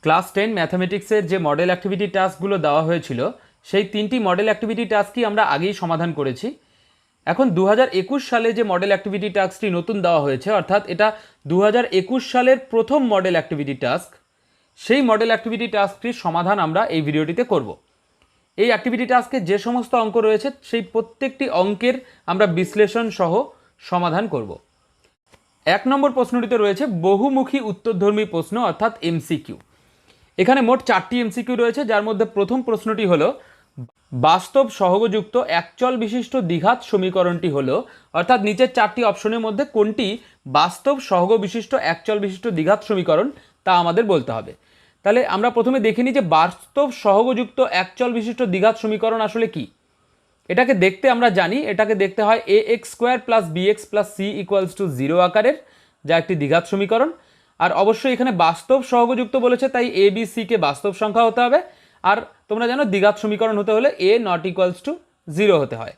Class 10 ম্যাথামেটিক্সের যে model activity টাস্কগুলো দেওয়া হয়েছিল সেই 3টি মডেল অ্যাক্টিভিটি টাস্কই আমরা আগেই সমাধান করেছি। এখন 2021 সালে যে মডেল অ্যাক্টিভিটি টাস্কটি নতুন দেওয়া হয়েছে, অর্থাৎ এটা 2021 সালের প্রথম মডেল অ্যাক্টিভিটি টাস্ক, সেই মডেল অ্যাক্টিভিটি টাস্কটির সমাধান আমরা এই ভিডিওটিতে করব। এই অ্যাক্টিভিটি টাস্কে যে সমস্ত অঙ্ক রয়েছে সেই প্রত্যেকটি অঙ্কের আমরা বিশ্লেষণ সহ সমাধান করব। 1 নম্বর প্রশ্নটিতে রয়েছে বহুমুখী উত্তরধর্মী প্রশ্ন অর্থাৎ এমসিকিউ। এখানে মোট 4টি এমসিকিউ রয়েছে, যার মধ্যে প্রথম প্রশ্নটি হলো বাস্তব সহগযুক্ত একচল বিশিষ্ট দ্বিঘাত সমীকরণটি হলো, অর্থাৎ নিচের 4টি অপশনের মধ্যে কোনটি বাস্তব সহগ বিশিষ্ট একচল বিশিষ্ট দ্বিঘাত সমীকরণ তা আমাদের বলতে হবে। তাহলে আমরা প্রথমে দেখে নিই যে বাস্তব সহগযুক্ত একচল বিশিষ্ট দ্বিঘাত সমীকরণ আসলে কি। এটাকে দেখতে আমরা জানি, এটাকে দেখতে হয় ax² + bx + c = 0 আকারের, যা একটি দ্বিঘাত সমীকরণ। আর অবশ্যই এখানে বাস্তব সহগযুক্ত বলেছে, তাই a b c কে বাস্তব সংখ্যা হতে হবে। আর তোমরা জানো দ্বিঘাত সমীকরণ হতে হলে a ≠ 0 হতে হয়।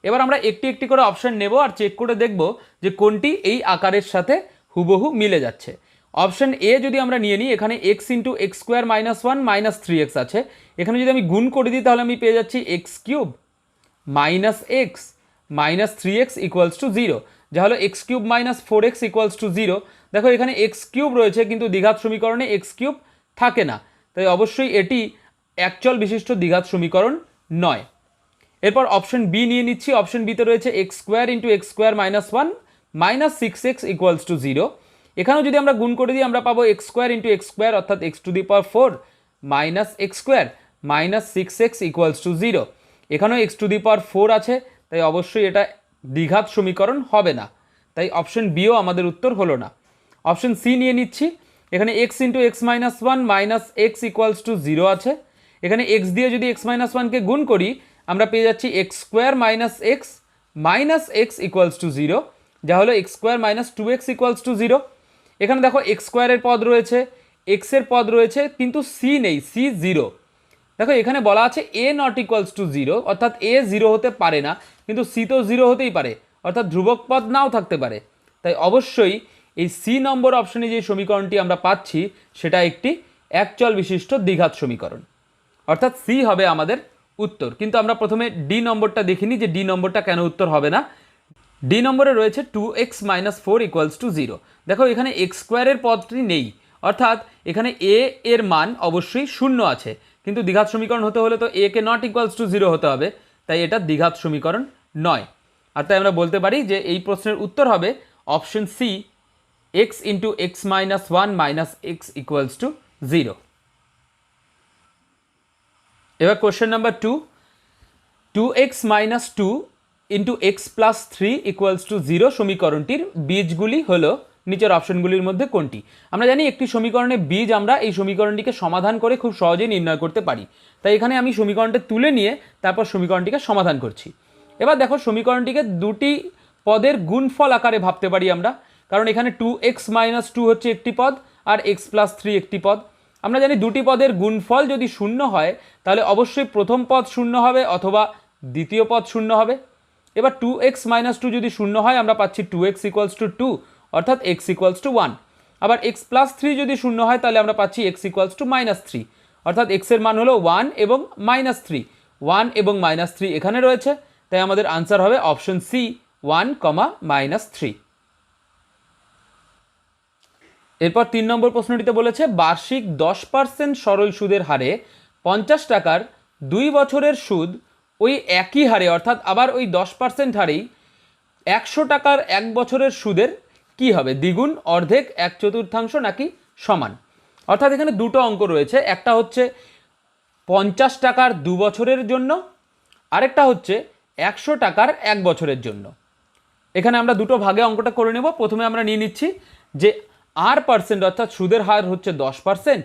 এবার আমরা একটি একটি করে অপশন নেব আর চেক করে দেখব যে কোনটি এই আকারের সাথে হুবহু মিলে যাচ্ছে। অপশন এ যদি আমরা নিয়ে নিই, এখানে x × x² - 1 - 3x আছে। এখানে যদি আমি গুণ করে দিই তাহলে আমি পেয়ে যাচ্ছি x³ - x - 3x = 0, যা হলো x³ - 4x = 0। দেখো এখানে x³ রয়েছে কিন্তু দ্বিঘাত সমীকরণে x³ থাকে না, তাই অবশ্যই এটি একচল বিশিষ্ট দ্বিঘাত সমীকরণ নয়। এরপর অপশন বি নিয়ে নিচ্ছি। অপশন বিতে রয়েছে x² × x² - 1 - 6x = 0। এখানেও যদি আমরা গুণ করে দিই আমরা পাবো x² × x² অর্থাৎ x⁴ - x² - 6x = 0। এখানেও x⁴ আছে, তাই অবশ্যই এটা দ্বিঘাত সমীকরণ হবে না, তাই অপশন বিও আমাদের উত্তর হলো না। অপশন সি নিয়ে নিচ্ছি। এখানে x × x - 1 - x = 0 আছে। এখানে x দিয়ে যদি x - 1কে গুণ করি আমরা পেয়ে যাচ্ছি x² - x - x = 0, যা হলো x² - 2x = 0। এখানে দেখো x² এর পদ রয়েছে, x এর পদ রয়েছে, কিন্তু c নেই, c 0। দেখো এখানে বলা আছে a ≠ 0, অর্থাৎ a 0 হতে পারে না, কিন্তু c তো 0 হতেই পারে, অর্থাৎ ধ্রুবক পদ নাও থাকতে পারে। তাই অবশ্যই এই সি নম্বর অপশনে যে সমীকরণটি আমরা পাচ্ছি সেটা একটি একচল বিশিষ্ট দ্বিঘাত সমীকরণ, অর্থাৎ সি হবে আমাদের উত্তর। কিন্তু আমরা প্রথমে ডি নম্বরটা দেখিনি যে ডি নম্বরটা কেন উত্তর হবে না। ডি নম্বরে রয়েছে 2x - 4 = 0। দেখো এখানে x² এর পদটি নেই, অর্থাৎ এখানে a এর মান অবশ্যই 0 আছে, কিন্তু দ্বিঘাত সমীকরণ হতে হলে তো a কে ≠ 0 হতে হবে, তাই এটা দ্বিঘাত সমীকরণ নয়। আর তাই আমরা বলতে পারি যে এই প্রশ্নের উত্তর হবে option C, x × x - 1 - x = 0। এবার কোশ্চেন নাম্বার 2, 2x - 2 × x + 3 = 0 সমীকরণটির বীজগুলি হলো নিচের অপশনগুলির মধ্যে কোনটি। আমরা জানি একটি সমীকরণের বীজ আমরা এই সমীকরণটিকে সমাধান করে খুব সহজেই নির্ণয় করতে পারি, তাই এখানে আমি সমীকরণটা তুলে নিয়ে তারপর সমীকরণটিকে সমাধান করছি। এবার দেখো সমীকরণটিকে দুটি পদের গুণফল আকারে ভাবতে পারি আমরা, কারণ এখানে 2x - 2 হচ্ছে একটি পদ আর x + 3 একটি পদ। আমরা জানি দুটি পদের গুণফল যদি 0 হয় তাহলে অবশ্যই প্রথম পদ 0 হবে অথবা দ্বিতীয় পদ 0 হবে। এবার 2x - 2 যদি 0 হয় আমরা পাচ্ছি 2x = 2, অর্থাৎ x = 1। আবার x + 3 যদি 0 হয় তাহলে আমরা পাচ্ছি x = -3, অর্থাৎ x এর মান হলো 1 এবং -3। 1 এবং -3 এখানে রয়েছে, তাই আমাদের আনসার হবে অপশন সি, 1, -3। এরপর 3 নম্বর প্রশ্নটিতে বলেছে বার্ষিক 10% সরল সুদের হারে 50 টাকার 2 বছরের সুদ ওই একই হারে, অর্থাৎ আবার ওই 10% হারেই 100 টাকার 1 বছরের সুদের কি হবে, দ্বিগুণ, অর্ধেক, 1/4 নাকি সমান। অর্থাৎ এখানে দুটো অঙ্ক রয়েছে, একটা হচ্ছে 50 টাকার 2 বছরের জন্য, আরেকটা হচ্ছে 100 টাকার 1 বছরের জন্য। এখানে আমরা দুটো ভাগে অঙ্কটা করে নেব। প্রথমে আমরা নিয়ে নিচ্ছি যে r% অর্থাৎ সুদের হার হচ্ছে 10%,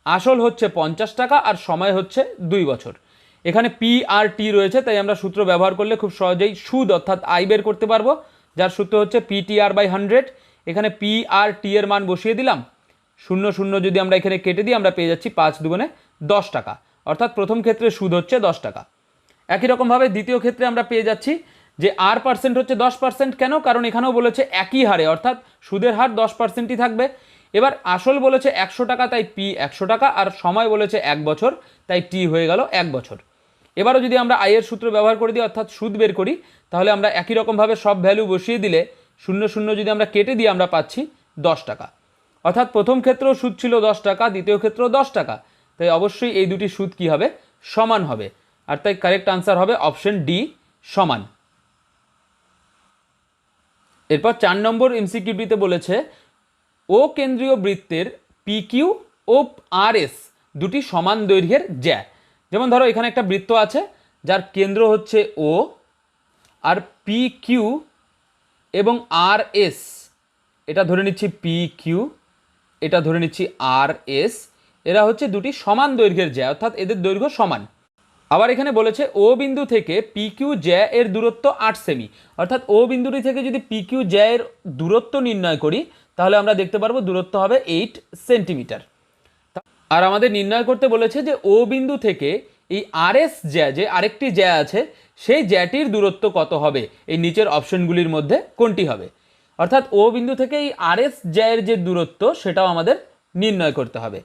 আসল হচ্ছে 50 টাকা আর সময় হচ্ছে 2 বছর। এখানে পি আর টি রয়েছে, তাই আমরা সূত্র ব্যবহার করলে খুব সহজেই সুদ অর্থাৎ আই বের করতে পারবো, যার সূত্র হচ্ছে PTR/100। এখানে পি আর টি এর মান বসিয়ে দিলাম, 0 0 যদি আমরা এখানে কেটে দিই আমরা পেয়ে যাচ্ছি 5 দুগুণে 10 টাকা, অর্থাৎ প্রথম ক্ষেত্রে সুদ হচ্ছে 10 টাকা। একই রকমভাবে দ্বিতীয় ক্ষেত্রে আমরা পেয়ে যাচ্ছি যে r% হচ্ছে 10%, কেন, কারণ এখানেও বলেছে একই হারে, অর্থাৎ সুদের হার 10%ই থাকবে। এবার আসল বলেছে 100 টাকা, তাই পি 100 টাকা, আর সময় বলেছে 1 বছর, তাই টি হয়ে গেল 1 বছর। এবারও যদি আমরা আয়ের সূত্র ব্যবহার করে দিই, অর্থাৎ সুদ বের করি, তাহলে আমরা একই রকমভাবে সব ভ্যালু বসিয়ে দিলে 0 0 যদি আমরা কেটে দিই আমরা পাচ্ছি 10 টাকা। অর্থাৎ প্রথম ক্ষেত্রেও সুদ ছিল 10 টাকা, দ্বিতীয় ক্ষেত্রেও 10 টাকা, তাই অবশ্যই এই দুটি সুদ কি হবে, সমান হবে। আর তাই কারেক্ট আনসার হবে অপশন ডি, সমান। এরপর 4 নম্বর এমসিকিউটিতে বলেছে ও কেন্দ্রীয় বৃত্তের পি কিউ ও আর এস দুটি সমান দৈর্ঘ্যের জ্যা। যেমন ধরো এখানে একটা বৃত্ত আছে যার কেন্দ্র হচ্ছে ও, আর পি কিউ এবং আর এস, এটা ধরে নিচ্ছি পি কিউ, এটা ধরে নিচ্ছি আর এস, এরা হচ্ছে দুটি সমান দৈর্ঘ্যের জ্যা, অর্থাৎ এদের দৈর্ঘ্য সমান। আবার এখানে বলেছে ও বিন্দু থেকে পি কিউ জ্যা এর দূরত্ব 8 সেমি, অর্থাৎ ও বিন্দুটি থেকে যদি পি কিউ জ্যা এর দূরত্ব নির্ণয় করি তাহলে আমরা দেখতে পারবো দূরত্ব হবে 8 সেন্টিমিটার। আর আমাদের নির্ণয় করতে বলেছে যে ও বিন্দু থেকে এই আর এস জ্যা, যে আরেকটি জ্যা আছে, সেই জ্যাটির দূরত্ব কত হবে, এই নিচের অপশনগুলির মধ্যে কোনটি হবে। অর্থাৎ ও বিন্দু থেকে এই আর এস জ্যায়ের যে দূরত্ব সেটাও আমাদের নির্ণয় করতে হবে।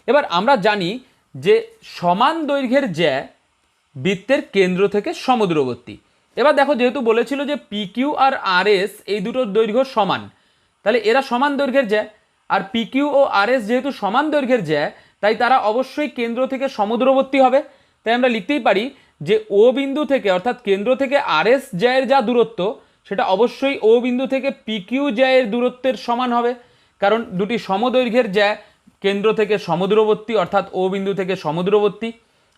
এবার আমরা জানি যে সমান দৈর্ঘ্যের জ্যা বৃত্তের কেন্দ্র থেকে সমদূরবর্তী। এবার দেখো যেহেতু বলেছিল যে পি কিউ আর আর এস এই দুটোর দৈর্ঘ্য সমান, তাহলে এরা সমান দৈর্ঘ্যের জ্যা, আর পি কিউ ও আর এস যেহেতু সমান দৈর্ঘ্যের জ্যা, তাই তারা অবশ্যই কেন্দ্র থেকে সমদূরবর্তী হবে। তাই আমরা লিখতেই পারি যে ও বিন্দু থেকে, অর্থাৎ কেন্দ্র থেকে আর এস জ্যায়ের যা দূরত্ব সেটা অবশ্যই ও বিন্দু থেকে পি কিউ জ্যায়ের দূরত্বের সমান হবে, কারণ দুটি সমদৈর্ঘ্যের জ্যা কেন্দ্র থেকে সমদূরবর্তী, অর্থাৎ ও বিন্দু থেকে সমদূরবর্তী।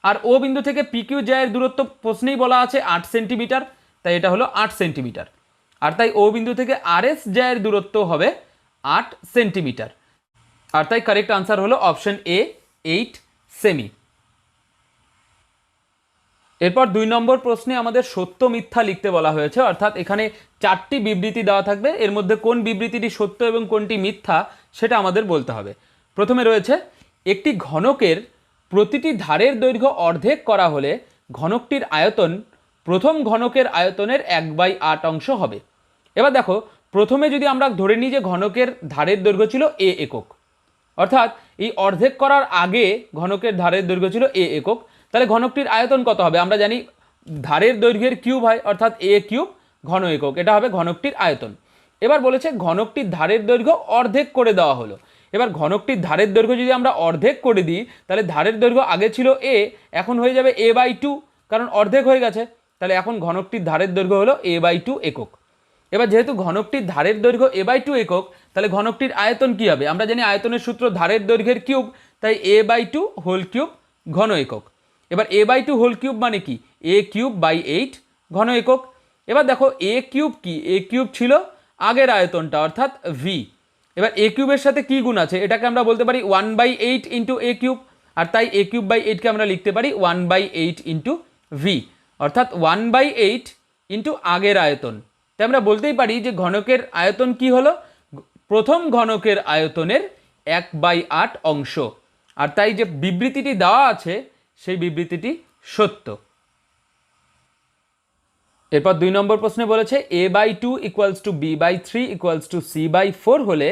আর ও বিন্দু থেকে পি কিউ জ্যায়ের দূরত্ব প্রশ্নেই বলা আছে 8 সেন্টিমিটার, তাই এটা হলো 8 সেন্টিমিটার। আর তাই ও বিন্দু থেকে আর এস জ্যায়ের দূরত্ব হবে 8 সেন্টিমিটার। আর তাই কারেক্ট আনসার হলো অপশন এ, 8 সেমি। এরপর 2 নম্বর প্রশ্নে আমাদের সত্য মিথ্যা লিখতে বলা হয়েছে, অর্থাৎ এখানে 4টি বিবৃতি দেওয়া থাকবে, এর মধ্যে কোন বিবৃতিটি সত্য এবং কোনটি মিথ্যা সেটা আমাদের বলতে হবে। প্রথমে রয়েছে একটি ঘনকের প্রতিটি ধারের দৈর্ঘ্য অর্ধেক করা হলে ঘনকটির আয়তন প্রথম ঘনকের আয়তনের 1/8 অংশ হবে। এবার দেখো প্রথমে যদি আমরা ধরে নিই যে ঘনকের ধারের দৈর্ঘ্য ছিল এ একক, অর্থাৎ এই অর্ধেক করার আগে ঘনকের ধারের দৈর্ঘ্য ছিল এ একক, তাহলে ঘনকটির আয়তন কত হবে, আমরা জানি ধারের দৈর্ঘ্যের কিউব হয়, অর্থাৎ এ কিউব ঘন একক, এটা হবে ঘনকটির আয়তন। এবার বলেছে ঘনকটির ধারের দৈর্ঘ্য অর্ধেক করে দেওয়া হলো। এবার ঘনকটির ধারের দৈর্ঘ্য যদি আমরা অর্ধেক করে দিই তাহলে ধারের দৈর্ঘ্য আগে ছিল এ, এখন হয়ে যাবে a/2, কারণ অর্ধেক হয়ে গেছে, তাহলে এখন ঘনকটির ধারের দৈর্ঘ্য হলো a/2 একক। এবার যেহেতু ঘনকটির ধারের দৈর্ঘ্য a/2 একক, তাহলে ঘনকটির আয়তন কি হবে, আমরা জানি আয়তনের সূত্র ধারের দৈর্ঘ্যের কিউব, তাই a/2 হোল কিউব ঘন একক। এবার a/2 হোল কিউব মানে কি, a³/8 ঘন একক। এবার দেখো a কিউব কি, a কিউব ছিল আগের আয়তনটা, অর্থাৎ v। এবার a কিউবের সাথে কি গুণ আছে, এটাকে আমরা বলতে পারি 1/8 ইন্টু a কিউব, আর তাই a³/8কে আমরা লিখতে পারি 1/8 ইন্টু v, অর্থাৎ 1/8 ইন্টু আগের আয়তন। তাই আমরা বলতেই পারি যে ঘনকের আয়তন কি হলো, প্রথম ঘনকের আয়তনের 1/8 অংশ। আর তাই যে বিবৃতিটি দেওয়া আছে সেই বিবৃতিটি সত্য। এরপর 2 নম্বর প্রশ্নে বলেছে a/2 = b/3 = c/4 হলে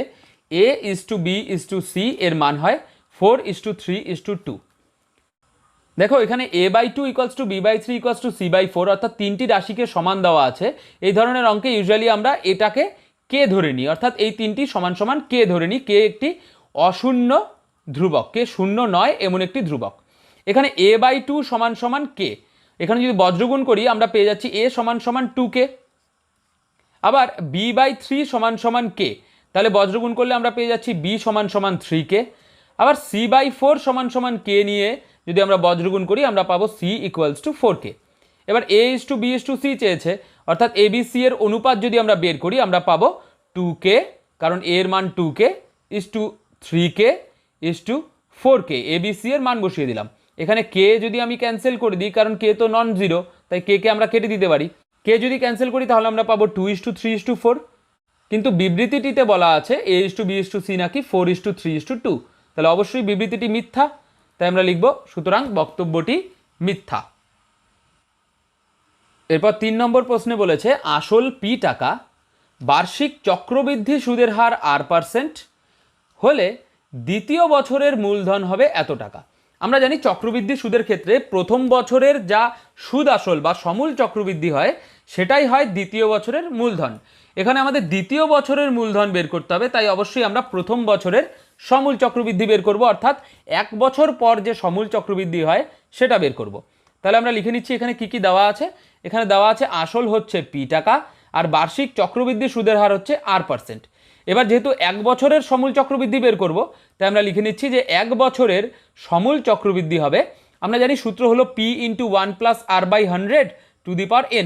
a:b:c এর মান হয় 4:3:2। দেখো এখানে a/2 = b/3 = c/4, অর্থাৎ তিনটি রাশিকে সমান দেওয়া আছে। এই ধরনের অঙ্কে ইউজুয়ালি আমরা এটাকে কে ধরে নিই, অর্থাৎ এই তিনটি সমান সমান কে ধরে নিই, কে একটি অশূন্য ধ্রুবক, কে শূন্য নয় এমন একটি ধ্রুবক। এখানে a/2 = কে, এখানে যদি বজ্রগুণ করি আমরা পেয়ে যাচ্ছি a = 2k। আবার b/3 = কে, তাহলে বজ্রগুণ করলে আমরা পেয়ে যাচ্ছি b = 3k। আবার c/4 = কে নিয়ে যদি আমরা বজ্রগুণ করি আমরা পাবো c = 4k। এবার a:b:c চেয়েছে, অর্থাৎ abc এর অনুপাত যদি আমরা বের করি আমরা পাবো 2k, কারণ a এর মান 2k, 3k, 4k, abc এর মান বসিয়ে দিলাম। এখানে কে যদি আমি ক্যান্সেল করে দিই, কারণ কে তো নন জিরো, তাই কে আমরা কেটে দিতে পারি। কে যদি ক্যান্সেল করি তাহলে আমরা পাবো 2:3:4, কিন্তু বিবৃতিটিতে বলা আছে a:b:c নাকি 4:3:2, তাহলে অবশ্যই বিবৃতিটি মিথ্যা, তাই আমরা লিখব সুতরাং বক্তব্যটি মিথ্যা। এরপর 3 নম্বর প্রশ্নে বলেছে আসল p টাকা, বার্ষিক চক্রবৃদ্ধি সুদের হার r% হলে দ্বিতীয় বছরের মূলধন হবে এত টাকা। আমরা জানি চক্রবৃদ্ধি সুদের ক্ষেত্রে প্রথম বছরের যা সুদ আসল বা সমূল চক্রবৃদ্ধি হয় সেটাই হয় দ্বিতীয় বছরের মূলধন। এখানে আমাদের দ্বিতীয় বছরের মূলধন বের করতে হবে, তাই অবশ্যই আমরা প্রথম বছরের সমূল চক্রবৃদ্ধি বের করব, অর্থাৎ এক বছর পর যে সমূল চক্রবৃদ্ধি হয় সেটা বের করব। তাহলে আমরা লিখে নিচ্ছি এখানে কি কি দেওয়া আছে। এখানে দেওয়া আছে আসল হচ্ছে পি টাকা আর বার্ষিক চক্রবৃদ্ধি সুদের হার হচ্ছে R%। এবার যেহেতু এক বছরের সমূল চক্রবৃদ্ধি বের করব, তাই আমরা লিখে নিচ্ছি যে এক বছরের সমূল চক্রবৃদ্ধি হবে, আমরা জানি সূত্র হলো P × 1+R/100⁴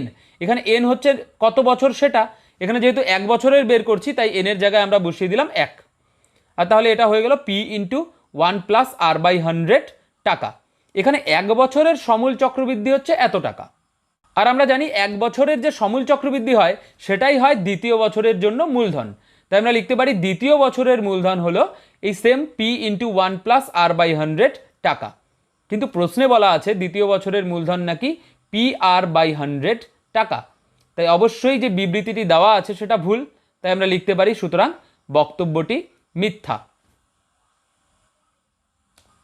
n। এখানে n হচ্ছে কত বছর সেটা, এখানে যেহেতু এক বছরের বের করছি তাই n এর জায়গায় আমরা বসিয়ে দিলাম 1। আর তাহলে এটা হয়ে গেল P × 1+R/100 টাকা। এখানে এক বছরের সমূল চক্রবৃদ্ধি হচ্ছে এত টাকা। আর আমরা জানি এক বছরের যে সমূল চক্রবৃদ্ধি হয় সেটাই হয় দ্বিতীয় বছরের জন্য মূলধন, তাই আমরা লিখতে পারি দ্বিতীয় বছরের মূলধন হলো এই সেম P × 1+R/100 টাকা। কিন্তু প্রশ্নে বলা আছে দ্বিতীয় বছরের মূলধন নাকি PR/100 টাকা, তাই অবশ্যই যে বিবৃতিটি দেওয়া আছে সেটা ভুল, তাই আমরা লিখতে পারি সুতরাং বক্তব্যটি মিথ্যা।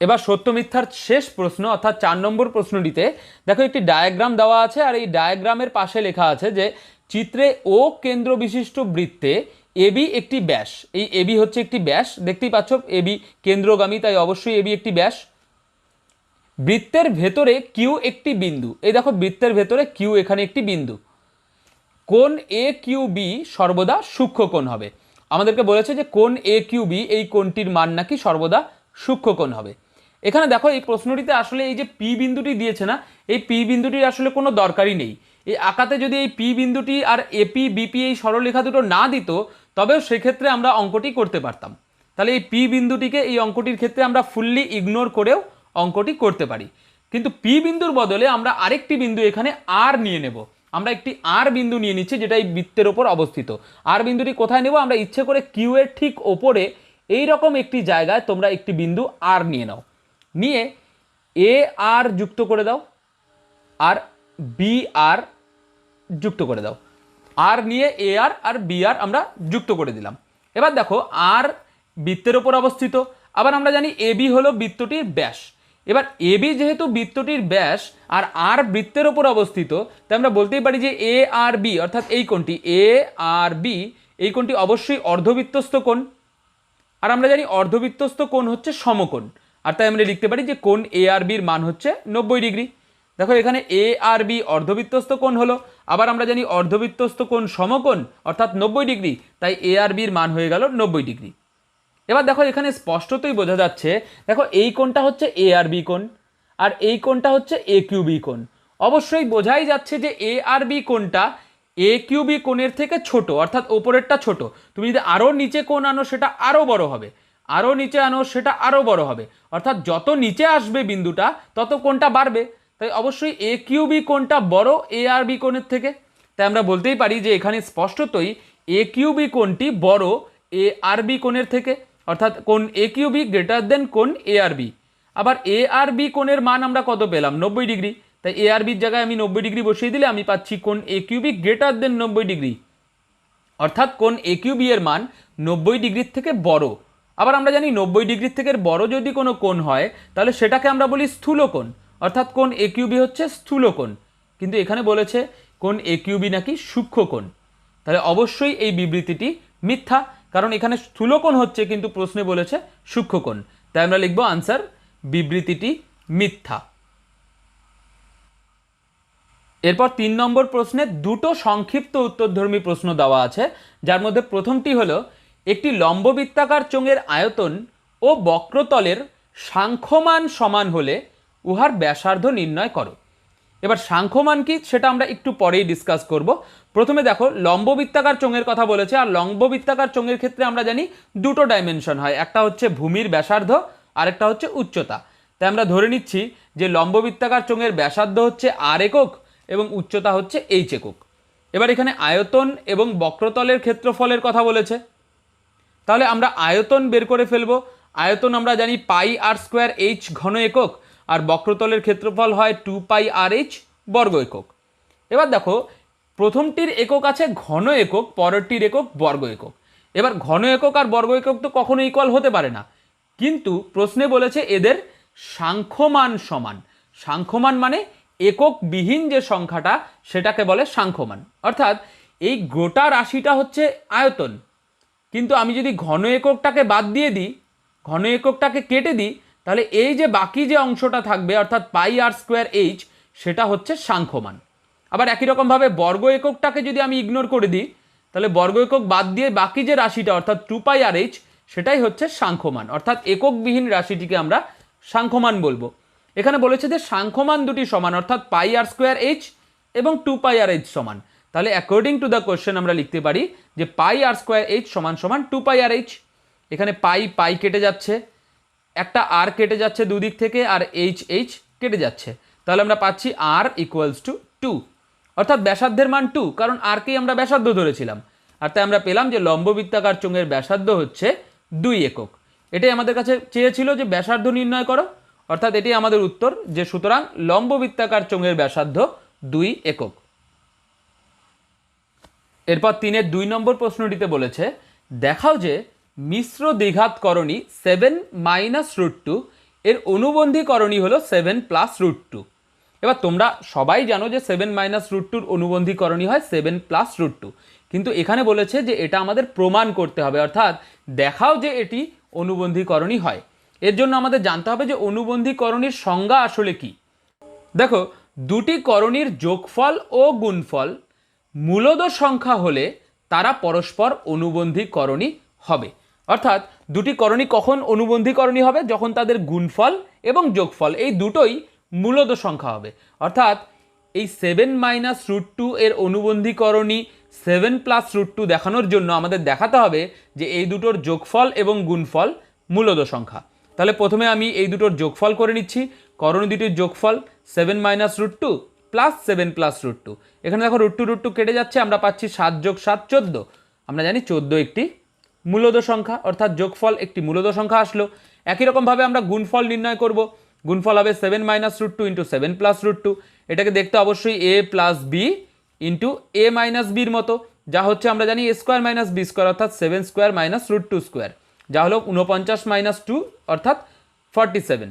এবার সত্য মিথ্যার শেষ প্রশ্ন অর্থাৎ 4 নম্বর প্রশ্নটিতে দেখো একটি ডায়াগ্রাম দেওয়া আছে, আর এই ডায়াগ্রামের পাশে লেখা আছে যে চিত্রে ও কেন্দ্র বিশিষ্ট বৃত্তে এবি একটি ব্যাস। এই এবি হচ্ছে একটি ব্যাস, দেখতেই পাচ্ছ এবি কেন্দ্রগামী, তাই অবশ্যই এবি একটি ব্যাস। বৃত্তের ভেতরে কিউ একটি বিন্দু, এই দেখো বৃত্তের ভেতরে কিউ এখানে একটি বিন্দু। কোণ এ কিউ বি সর্বদা সূক্ষ্মকোণ হবে। আমাদেরকে বলেছে যে কোণ এ কিউ বি এই কোণটির মান নাকি সর্বদা সূক্ষ্মকোণ হবে। এখানে দেখো এই প্রশ্নটিতে আসলে এই যে পি বিন্দুটি দিয়েছে না, এই পি বিন্দুটির আসলে কোনো দরকারই নেই। এই আঁকাতে যদি এই পি বিন্দুটি আর এপি বিপি এই সরলরেখা দুটো না দিত তবেও সেক্ষেত্রে আমরা অঙ্কটি করতে পারতাম। তাহলে এই পি বিন্দুটিকে এই অঙ্কটির ক্ষেত্রে আমরা ফুললি ইগনোর করেও অঙ্কটি করতে পারি, কিন্তু পি বিন্দুর বদলে আমরা আরেকটি বিন্দু এখানে আর নিয়ে নেব। আমরা একটি আর বিন্দু নিয়ে নিচ্ছি যেটা এই বৃত্তের ওপর অবস্থিত। আর বিন্দুটি কোথায় নেব, আমরা ইচ্ছে করে কিউ এর ঠিক ওপরে এই রকম একটি জায়গায় তোমরা একটি বিন্দু আর নিয়ে নাও, নিয়ে এ আর যুক্ত করে দাও আর বি আর যুক্ত করে দাও। আর নিয়ে এ আর আর বি আর আমরা যুক্ত করে দিলাম। এবার দেখো আর বৃত্তের ওপর অবস্থিত, আবার আমরা জানি এ বি হলো বৃত্তটির ব্যাস। এবার এ বি যেহেতু বৃত্তটির ব্যাস আর বৃত্তের ওপর অবস্থিত, তাই আমরা বলতেই পারি যে এ আর বি অর্থাৎ এই কোণটি এ আর বি এই কোণটি অবশ্যই অর্ধবৃত্তস্থ কোণ। আর আমরা জানি অর্ধবৃত্তস্থ কোণ হচ্ছে সমকোণ, আর তাই আমরা লিখতে পারি যে কোণ এ আর বির মান হচ্ছে 90 ডিগ্রি। দেখো এখানে এ আর বি অর্ধবৃত্তস্থ কোণ হলো, আবার আমরা জানি অর্ধবৃত্তস্থ কোণ সমকোণ অর্থাৎ 90 ডিগ্রি, তাই এ আর বির মান হয়ে গেল 90 ডিগ্রি। এবার দেখো এখানে স্পষ্টতই বোঝা যাচ্ছে, দেখো এই কোণটা হচ্ছে এ আর বি কোণ আর এই কোণটা হচ্ছে এ কিউ বি কোণ। অবশ্যই বোঝাই যাচ্ছে যে এ আর বি কোণটা এ কিউ বি কোণের থেকে ছোট, অর্থাৎ ওপরেরটা ছোট। তুমি যদি আরও নিচে কোণ আনো সেটা আরও বড় হবে, আরও নিচে আনো সেটা আরও বড় হবে, অর্থাৎ যত নিচে আসবে বিন্দুটা তত কোণটা বাড়বে। তাই অবশ্যই এ কিউ বি কোণটা বড় এ আর বি কোণের থেকে, তাই আমরা বলতেই পারি যে এখানে স্পষ্টতই এ কিউ বি কোণটি বড় এ আর বি কোণের থেকে, অর্থাৎ কোণ এ কিউ বি গ্রেটার দেন কোণ এ আর বি। আবার এ আর বি কোণের মান আমরা কত পেলাম, 90 ডিগ্রি, তাই এ আর বির জায়গায় আমি 90 ডিগ্রি বসিয়ে দিলে আমি পাচ্ছি কোণ A Q B greater than 90 degree, অর্থাৎ কোণ এ কিউ বি এর মান 90 ডিগ্রির থেকে বড়। আবার আমরা জানি 90 ডিগ্রির থেকে বড় যদি কোনো কোণ হয় তাহলে সেটাকে আমরা বলি স্থূলকোণ, অর্থাৎ কোণ এ কিউ বি হচ্ছে স্থূলকোণ। কিন্তু এখানে বলেছে কোণ এ কিউ বি নাকি সূক্ষ্মকোণ, তাহলে অবশ্যই এই বিবৃতিটি মিথ্যা, কারণ এখানে স্থূলকোণ হচ্ছে কিন্তু প্রশ্নে বলেছে সূক্ষ্মকোণ। তাই আমরা লিখব আনসার বিবৃতিটি মিথ্যা। এরপর 3 নম্বর প্রশ্নে দুটো সংক্ষিপ্ত উত্তরধর্মী প্রশ্ন দেওয়া আছে, যার মধ্যে প্রথমটি হলো একটি লম্ববৃত্তাকার চোঙের আয়তন ও বক্রতলের সাংখ্যমান সমান হলে উহার ব্যাসার্ধ নির্ণয় করো। এবার সাংখ্যমান কি সেটা আমরা একটু পরেই ডিসকাস করব। প্রথমে দেখো লম্ববৃত্তাকার চোঙের কথা বলেছে, আর লম্ববৃত্তাকার চোঙের ক্ষেত্রে আমরা জানি দুটো ডাইমেনশন হয়, একটা হচ্ছে ভূমির ব্যাসার্ধ আর একটা হচ্ছে উচ্চতা। তাই আমরা ধরে নিচ্ছি যে লম্ববৃত্তাকার চোঙের ব্যাসার্ধ হচ্ছে আর একক এবং উচ্চতা হচ্ছে এইচ একক। এবার এখানে আয়তন এবং বক্রতলের ক্ষেত্রফলের কথা বলেছে, তাহলে আমরা আয়তন বের করে ফেলবো। আয়তন আমরা জানি পাই আর স্কোয়ার এইচ ঘন একক, আর বক্রতলের ক্ষেত্রফল হয় 2 পাই আর এইচ বর্গ একক। এবার দেখো প্রথমটির একক আছে ঘন একক, পরেরটির একক বর্গ একক। এবার ঘন একক আর বর্গ একক তো কখনো ইকুয়াল হতে পারে না, কিন্তু প্রশ্নে বলেছে এদের সাংখ্যমান সমান। সাংখ্যমান মানে এককবিহীন যে সংখ্যাটা সেটাকে বলে সাংখ্যমান। অর্থাৎ এই গোটা রাশিটা হচ্ছে আয়তন, কিন্তু আমি যদি ঘন এককটাকে বাদ দিয়ে দিই, ঘন এককটাকে কেটে দিই, তাহলে এই যে বাকি যে অংশটা থাকবে অর্থাৎ পাই আর স্কোয়ার এইচ, সেটা হচ্ছে সাংখ্যমান। আবার একই রকমভাবে বর্গ এককটাকে যদি আমি ইগনোর করে দিই, তাহলে বর্গ একক বাদ দিয়ে বাকি যে রাশিটা অর্থাৎ 2 পাই আর এইচ, সেটাই হচ্ছে সাংখ্যমান। অর্থাৎ এককবিহীন রাশিটিকে আমরা সাংখ্যমান বলবো। এখানে বলেছে যে সাংখ্যমান দুটি সমান, অর্থাৎ পাই আর স্কোয়ার এইচ এবং 2 পাই আর এইচ সমান। তাহলে অ্যাকর্ডিং টু দ্য কোশ্চেন আমরা লিখতে পারি যে পাই আর স্কোয়ার এইচ সমান সমান 2 পাই আর এইচ। এখানে পাই পাই কেটে যাচ্ছে, একটা আর কেটে যাচ্ছে দুদিক থেকে, আর এইচ এইচ কেটে যাচ্ছে, তাহলে আমরা পাচ্ছি আর ইকুয়ালস টু 2। অর্থাৎ ব্যাসার্ধের মান 2, কারণ আরকেই আমরা ব্যাসার্ধ ধরেছিলাম। আর তাই আমরা পেলাম যে লম্ববৃত্তাকার চোঙের ব্যাসার্ধ হচ্ছে 2 একক। এটাই আমাদের কাছে চেয়েছিল যে ব্যাসার্ধ নির্ণয় করো, অর্থাৎ এটাই আমাদের উত্তর, যে সুতরাং লম্ববৃত্তাকার চোঙের ব্যাসার্ধ 2 একক। এরপর 3-এর 2 নম্বর প্রশ্নটিতে বলেছে দেখাও যে মিশ্র দ্বিঘাতকরণী 7 মাইনাস রুট 2 এর অনুবন্ধীকরণী হলো 7 প্লাস রুট 2। এবার তোমরা সবাই জানো যে 7 মাইনাস রুট 2 অনুবন্ধীকরণী হয় 7 প্লাস রুট 2, কিন্তু এখানে বলেছে যে এটা আমাদের প্রমাণ করতে হবে, অর্থাৎ দেখাও যে এটি অনুবন্ধীকরণী হয়। এর জন্য আমাদের জানতে হবে যে অনুবন্ধীকরণীর সংজ্ঞা আসলে কি। দেখো, দুটি করণীর যোগফল ও গুণফল মূলদ সংখ্যা হলে তারা পরস্পর অনুবন্ধীকরণী হবে। অর্থাৎ দুটি করণী কখন অনুবন্ধীকরণী হবে? যখন তাদের গুণফল এবং যোগফল এই দুটোই মূলদ সংখ্যা হবে। অর্থাৎ এই 7 মাইনাস রুট 2 এর অনুবন্ধীকরণী 7 প্লাস রুট 2 দেখানোর জন্য আমাদের দেখাতে হবে যে এই দুটোর যোগফল এবং গুণফল মূলদ সংখ্যা। তাহলে প্রথমে আমি এই দুটোর যোগফল করে নিচ্ছি। করণী দুটির যোগফল 7 minus root 2 plus 7 plus root 2। এখানে দেখো রুট 2 কেটে যাচ্ছে, আমরা পাচ্ছি 7 যোগ 7 14। আমরা জানি 14 একটি মূলদ সংখ্যা, অর্থাৎ যোগফল একটি মূলদ সংখ্যা আসলো। একই রকমভাবে আমরা গুণফল নির্ণয় করব। গুণফল হবে 7 minus root 2 into 7 plus root 2। এটাকে দেখতে অবশ্যই A plus B into A minus বির মতো, যা হচ্ছে আমরা জানি A square minus B square অর্থাৎ 7 স্কোয়ার মাইনাস রুট 2 স্কোয়ার, যা হলো 49 মাইনাস 2 অর্থাৎ 47।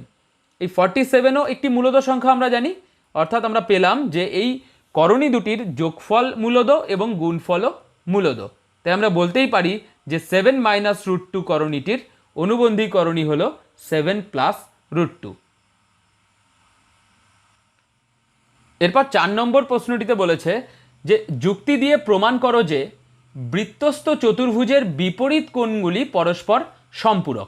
এই 47ও একটি মূলদ সংখ্যা আমরা জানি, অর্থাৎ আমরা পেলাম যে এই করণী দুটির যোগফল মূলদ এবং গুণফলও মূলদ। তাই আমরা বলতেই পারি যে 7 মাইনাস রুট 2 করণীটির অনুবন্ধীকরণী হলো 7 প্লাস রুট 2। এরপর 4 নম্বর প্রশ্নটিতে বলেছে যে যুক্তি দিয়ে প্রমাণ করো যে বৃত্তস্থ চতুর্ভুজের বিপরীত কোণগুলি পরস্পর সম্পূরক।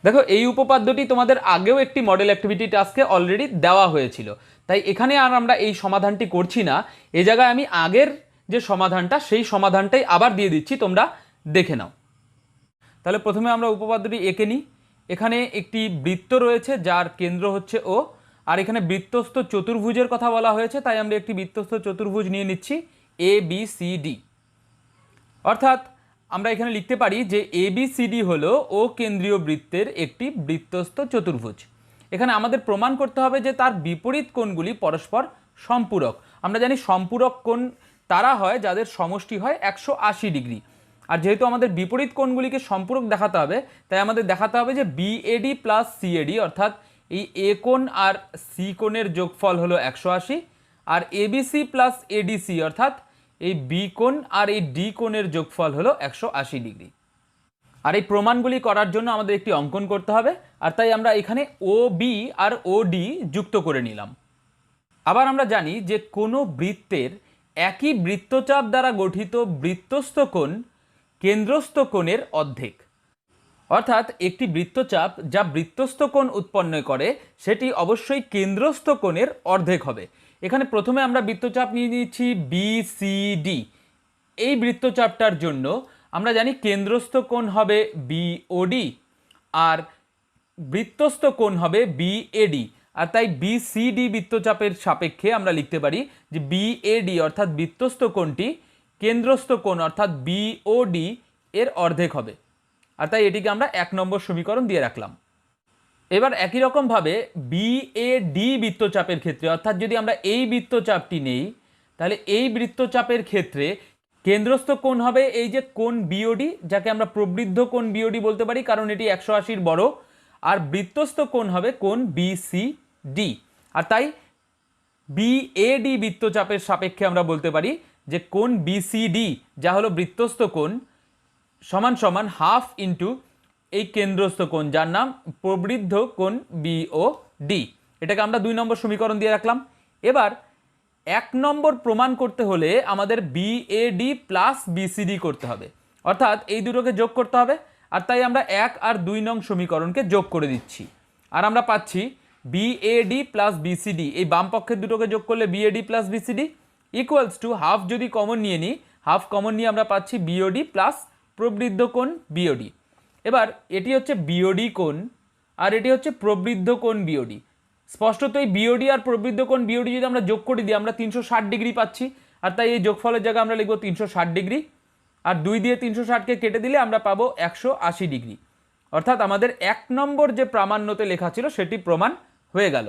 দেখো, এই উপপাদ্যটি তোমাদের আগেও একটি মডেল অ্যাক্টিভিটি টাস্কে অলরেডি দেওয়া হয়েছিল, তাই এখানে আর আমরা এই সমাধানটি করছি না। এই জায়গায় আমি আগের যে সমাধানটা সেই সমাধানটাই আবার দিয়ে দিচ্ছি, তোমরা দেখে নাও। তাহলে প্রথমে আমরা উপপাদ্যটি এঁকে নিই। এখানে একটি বৃত্ত রয়েছে যার কেন্দ্র হচ্ছে ও, আর এখানে বৃত্তস্থ চতুর্ভুজের কথা বলা হয়েছে, তাই আমরা একটি বৃত্তস্থ চতুর্ভুজ নিয়ে নিচ্ছি এ বি সি ডি। অর্থাৎ আমরা এখানে লিখতে পারি যে ABCD হলো ও কেন্দ্রীয় বৃত্তের একটি বৃত্তস্থ চতুর্ভুজ। এখানে আমাদের প্রমাণ করতে হবে যে তার বিপরীত কোণগুলি পরস্পর সম্পূরক। আমরা জানি সম্পূরক কোণ তারা হয় যাদের সমষ্টি হয় 180 ডিগ্রি। আর যেহেতু আমাদের বিপরীত কোণগুলিকে সম্পূরক দেখাতে হবে, তাই আমাদের দেখাতে হবে যে BAD প্লাস CAD, অর্থাৎ এই এ কোণ আর সি কোণের যোগফল হলো 180, আর ABC প্লাস ADC অর্থাৎ এই বি কোণ আর এই ডি কোণের যোগফল হলো 180 ডিগ্রি। আর এই প্রমাণগুলি করার জন্য আমাদের একটি অঙ্কন করতে হবে, আর তাই আমরা এখানে OB আর OD যুক্ত করে নিলাম। আবার আমরা জানি যে কোনো বৃত্তের একই বৃত্তচাপ দ্বারা গঠিত বৃত্তস্থ কোণ কেন্দ্রস্থ কোণের অর্ধেক। অর্থাৎ একটি বৃত্তচাপ যা বৃত্তস্থ কোণ উৎপন্ন করে সেটি অবশ্যই কেন্দ্রস্থ কোণের অর্ধেক হবে। এখানে প্রথমে আমরা বৃত্তচাপ নিয়ে নিচ্ছি BCD। এই বৃত্তচাপটার জন্য আমরা জানি কেন্দ্রস্থ কোণ হবে BOD আর বৃত্তস্থ কোণ হবে BAD, আর তাই BCD বৃত্তচাপের সাপেক্ষে আমরা লিখতে পারি যে BAD অর্থাৎ বৃত্তস্থ কোণটি কেন্দ্রস্থ কোণ অর্থাৎ BOD এর অর্ধেক হবে, আর তাই এটিকে আমরা 1 নম্বর সমীকরণ দিয়ে রাখলাম। এবার একই রকমভাবে BAD বৃত্তচাপের ক্ষেত্রে, অর্থাৎ যদি আমরা এই বৃত্তচাপটি নেই, তাহলে এই বৃত্তচাপের ক্ষেত্রে কেন্দ্রস্থ কোণ হবে এই যে কোণ বিওডি, যাকে আমরা প্রবৃদ্ধ কোণ বিওডি বলতে পারি কারণ এটি 180 বড়। আর বৃত্তস্থ কোণ হবে কোণ বিসিডি। আর তাই বিএডি বৃত্তচাপের সাপেক্ষে আমরা বলতে পারি যে কোণ বিসিডি, যা হলো বৃত্তস্থ কোণ, সমান সমান হাফ ইন্টু এই কেন্দ্রস্থ কোণ যার নাম প্রবৃদ্ধ কোণ বিওডি। এটাকে আমরা 2 নম্বর সমীকরণ দিয়ে রাখলাম। এবার 1 নম্বর প্রমাণ করতে হলে আমাদের বিএডি প্লাস বিসিডি করতে হবে, অর্থাৎ এই দুটোকে যোগ করতে হবে। আর তাই আমরা 1 আর 2 নং সমীকরণকে যোগ করে দিচ্ছি, আর আমরা পাচ্ছি বিএডি প্লাস বিসিডি, এই বাম পক্ষের দুটোকে যোগ করলে BAD plus BCD equals to half যদি কমন নিয়ে নিই, হাফ কমন নিয়ে আমরা পাচ্ছি বিওডি প্লাস প্রবৃদ্ধ কোণ বিওডি। এবার এটি হচ্ছে বিওডি কোণ আর এটি হচ্ছে প্রবৃদ্ধ কোণ বিওডি। স্পষ্টতই বিওডি আর প্রবৃদ্ধ কোণ বিওডি যদি আমরা যোগ করে দিই আমরা 360 ডিগ্রি পাচ্ছি, আর তাই এই যোগফলের জায়গায় আমরা লিখব 360 ডিগ্রি, আর 2 দিয়ে 360কে কেটে দিলে আমরা পাবো 180 ডিগ্রি। অর্থাৎ আমাদের 1 নম্বর যে প্রামাণ্যতে লেখা ছিল সেটি প্রমাণ হয়ে গেল।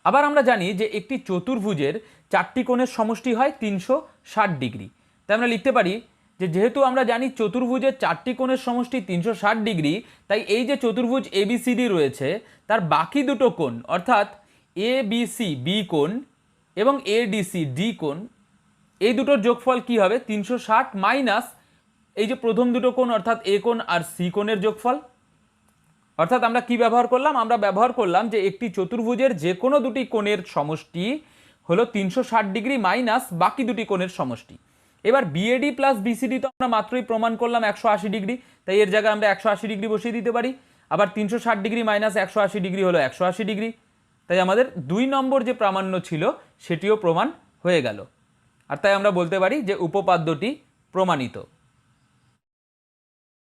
আবার আমরা জানি যে একটি চতুর্ভুজের 4টি কোণের সমষ্টি হয় 360 ডিগ্রি। তাই আমরা লিখতে পারি যে যেহেতু আমরা জানি চতুর্ভুজের 4টি কোণের সমষ্টি 360 ডিগ্রি, তাই এই যে চতুর্ভুজ এবিসিডি রয়েছে তার বাকি দুটো কোণ অর্থাৎ এবিসি বি কোণ এবং এডিসি ডি কোণ, এই দুটোর যোগফল কি হবে 360 মাইনাস এই যে প্রথম দুটো কোণ অর্থাৎ এ কোণ আর সি কোণের যোগফল। অর্থাৎ আমরা কি ব্যবহার করলাম, আমরা ব্যবহার করলাম যে একটি চতুর্ভুজের যে কোনো দুটি কোণের সমষ্টি হলো 360 ডিগ্রি মাইনাস বাকি দুটি কোণের সমষ্টি। এবার বিএডি প্লাস বিসিডি তো আমরা মাত্রই প্রমাণ করলাম 180 ডিগ্রি, তাই এর জায়গায় আমরা 180 ডিগ্রি বসিয়ে দিতে পারি। আবার 360 ডিগ্রি মাইনাস 180 ডিগ্রি হলো 180 ডিগ্রি। তাই আমাদের 2 নম্বর যে প্রামাণ্য ছিল সেটিও প্রমাণ হয়ে গেল। আর তাই আমরা বলতে পারি যে উপপাদ্যটি প্রমাণিত।